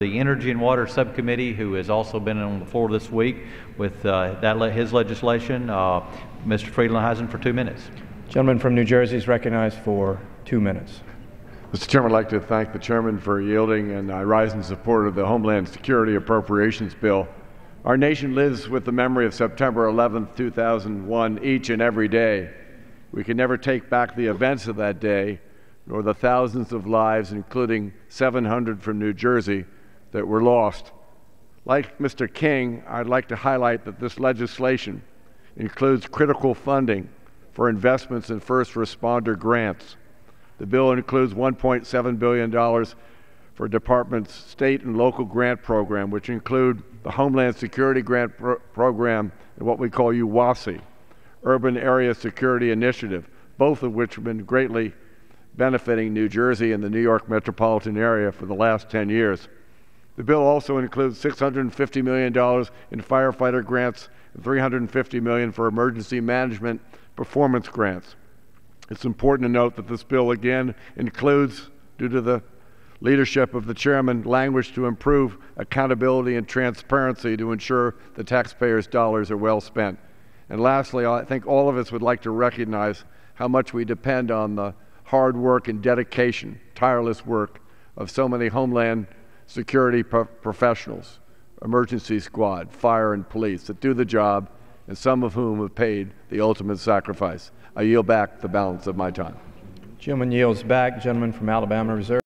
The Energy and Water Subcommittee, who has also been on the floor this week with his legislation, Mr. Frelinghuysen, for 2 minutes. Gentleman from New Jersey is recognized for 2 minutes. Mr. Chairman, I'd like to thank the Chairman for yielding, and I rise in support of the Homeland Security Appropriations Bill. Our nation lives with the memory of September 11, 2001 each and every day. We can never take back the events of that day, nor the thousands of lives, including 700 from New Jersey, that were lost. Like Mr. King, I'd like to highlight that this legislation includes critical funding for investments in first responder grants. The bill includes $1.7 billion for department's state and local grant program, which include the Homeland Security Grant Program and what we call UWASI, Urban Area Security Initiative, both of which have been greatly benefiting New Jersey and the New York metropolitan area for the last 10 years. The bill also includes $650 million in firefighter grants and $350 million for emergency management performance grants. It's important to note that this bill again includes, due to the leadership of the Chairman, language to improve accountability and transparency to ensure the taxpayers' dollars are well spent. And lastly, I think all of us would like to recognize how much we depend on the hard work and dedication, tireless work of so many Homeland Security professionals, emergency squad, fire and police that do the job, and some of whom have paid the ultimate sacrifice. I yield back the balance of my time. Gentleman yields back. Gentleman from Alabama reserve.